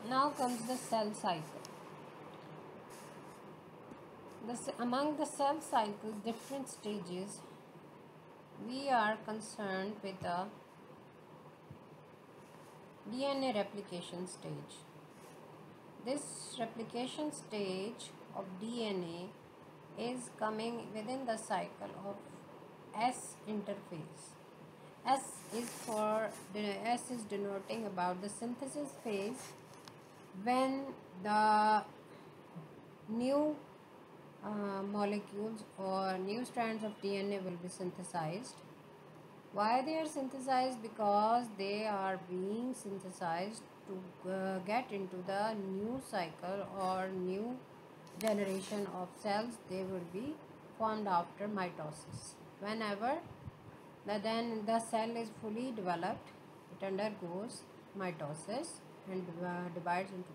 Now comes the cell cycle. Among the cell cycle different stages, we are concerned with the DNA replication stage. This replication stage of DNA is coming within the cycle of S interphase. S is denoting about the synthesis phase, when the new molecules or new strands of DNA will be synthesized. Why they are synthesized? Because they are being synthesized to get into the new cycle or new generation of cells. They will be formed after mitosis. Whenever then the cell is fully developed, it undergoes mitosis and divides into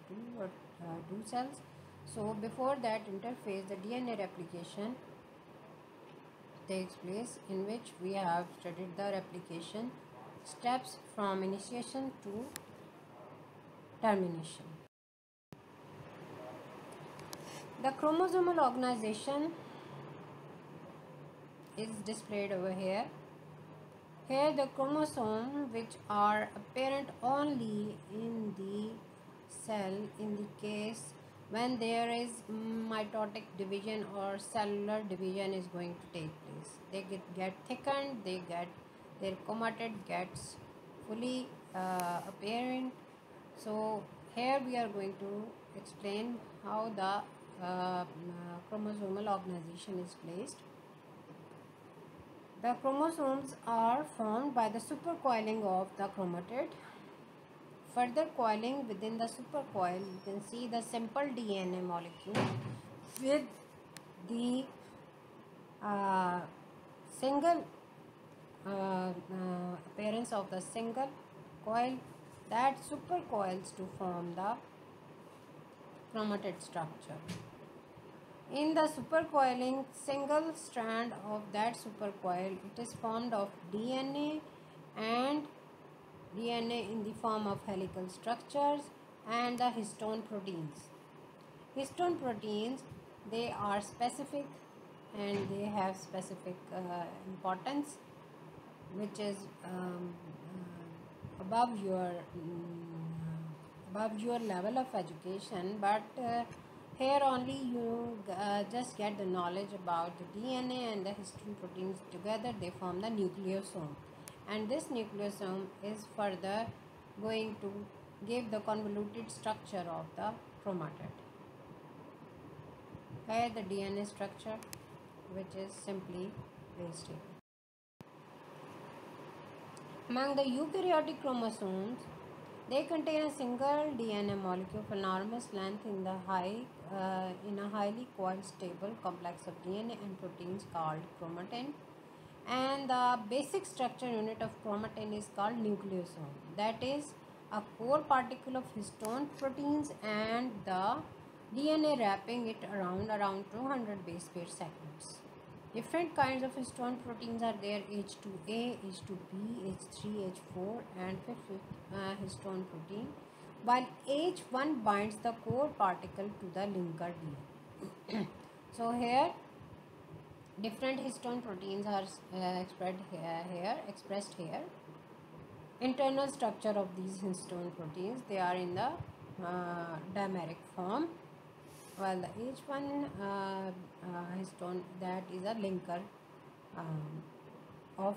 two cells. So before that interphase, the DNA replication takes place, in which we have studied the replication steps from initiation to termination. The chromosomal organization is displayed over here. Here the chromosomes, which are apparent only in the cell in the case when there is mitotic division or cellular division is going to take place. They get thickened, their chromatid gets fully apparent. So here we are going to explain how the chromosomal organization is placed. The chromosomes are formed by the supercoiling of the chromatid. Further coiling within the supercoil, you can see the simple DNA molecule with the single appearance of the single coil that supercoils to form the chromatid structure. In the supercoiling single strand of that supercoil, it is formed of DNA and DNA in the form of helical structures and the histone proteins. Histone proteins, they are specific and they have specific importance, which is above your level of education, but here only you just get the knowledge about the DNA and the histone proteins. Together they form the nucleosome, and this nucleosome is further going to give the convoluted structure of the chromatid. Here the DNA structure, which is simply placed here. Among the eukaryotic chromosomes, they contain a single DNA molecule of enormous length in a highly coiled stable complex of DNA and proteins called chromatin. And the basic structure unit of chromatin is called nucleosome. That is a core particle of histone proteins and the DNA wrapping it around 200 base pair segments. Different kinds of histone proteins are there: H2A, H2B, H3, H4 and fifth histone protein, while H1 binds the core particle to the linker DNA. So here different histone proteins are expressed here. Internal structure of these histone proteins, they are in the dimeric form, while the H1 histone, that is a linker of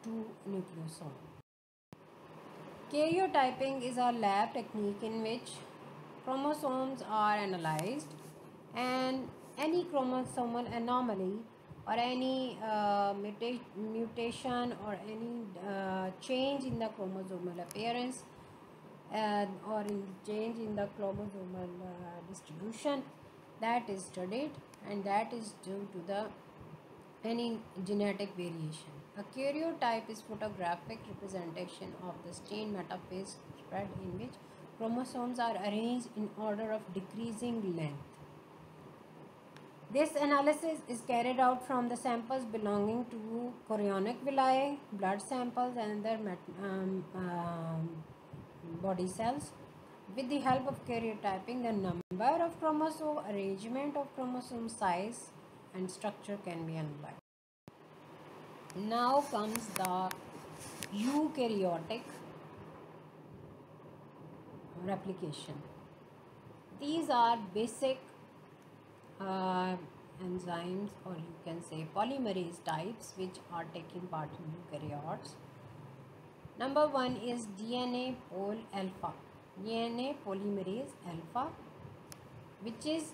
two nucleosomes. Karyotyping is a lab technique in which chromosomes are analyzed, and any chromosomal anomaly or any mutation or any change in the chromosomal appearance or in change in the chromosomal distribution, that is studied, and that is due to the any genetic variation. A karyotype is photographic representation of the strain metaphase spread in which chromosomes are arranged in order of decreasing length. This analysis is carried out from the samples belonging to chorionic villi, blood samples and other body cells. With the help of karyotyping, the number of chromosome, arrangement of chromosome size and structure can be analyzed. Now comes the eukaryotic replication. These are basic uh, enzymes, or you can say polymerase types, which are taking part in eukaryotes. Number one is DNA pol alpha, DNA polymerase alpha, which is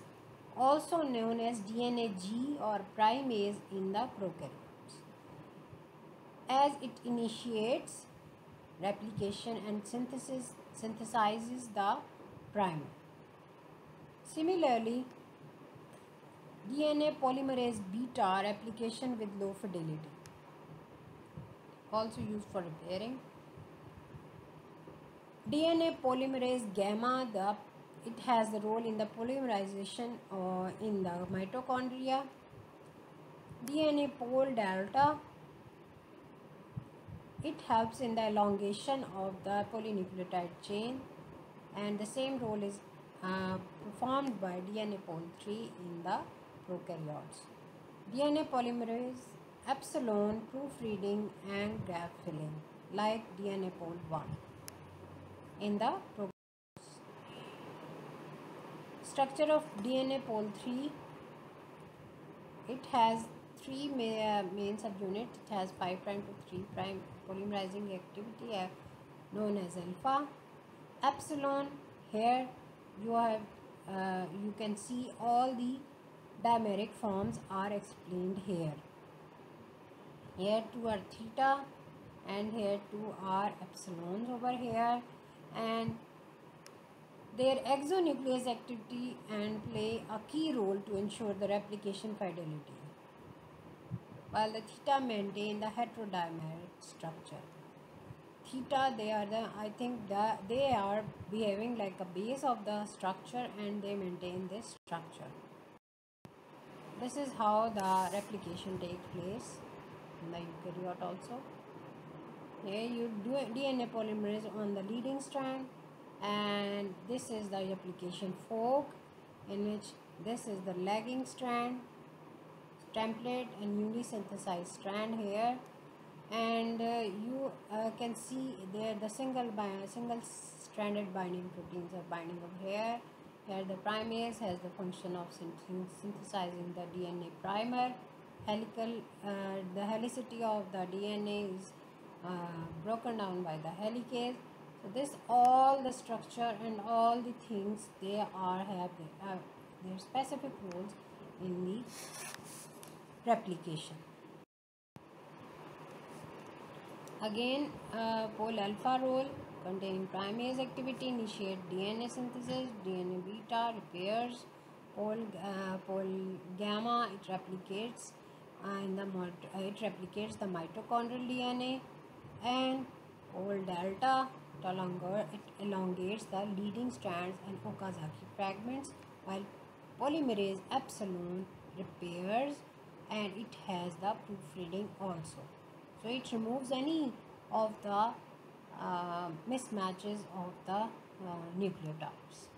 also known as DNA G or primase in the prokaryotes, as it initiates replication and synthesizes the primer. Similarly, DNA polymerase beta replication with low fidelity, also used for repairing. DNA polymerase gamma, it has the role in the polymerization in the mitochondria. DNA pol delta, it helps in the elongation of the polynucleotide chain, and the same role is performed by DNA pol 3 in the prokaryotes. DNA polymerase epsilon proofreading and gap filling, like DNA pol 1 in the prokaryotes. Structure of DNA pol 3, it has three main subunits. It has 5' to 3' polymerizing activity known as alpha. Epsilon, here you can see all the dimeric forms are explained here. Here two are theta and here two are epsilons over here, and their exonuclease activity and play a key role to ensure the replication fidelity, while the theta maintain the heterodimeric structure. Theta, they are behaving like a base of the structure, and they maintain this structure. This is how the replication takes place in the eukaryote also. Here you do DNA polymerase on the leading strand, and this is the replication fork, in which this is the lagging strand, template and newly synthesized strand here, and you can see there the single stranded binding proteins are binding over here. Here the primase has the function of synthesizing the DNA primer. The helicity of the DNA is broken down by the helicase. So this all the structure and all the things, they have their specific roles in the replication. Again, pol alpha role, containing primase activity, initiate DNA synthesis. DNA beta repairs. Pol gamma, it replicates the mitochondrial DNA, and pol delta, it elongates the leading strands and Okazaki fragments, while polymerase epsilon repairs, and it has the proofreading also. So it removes any of the mismatches of the nucleotides.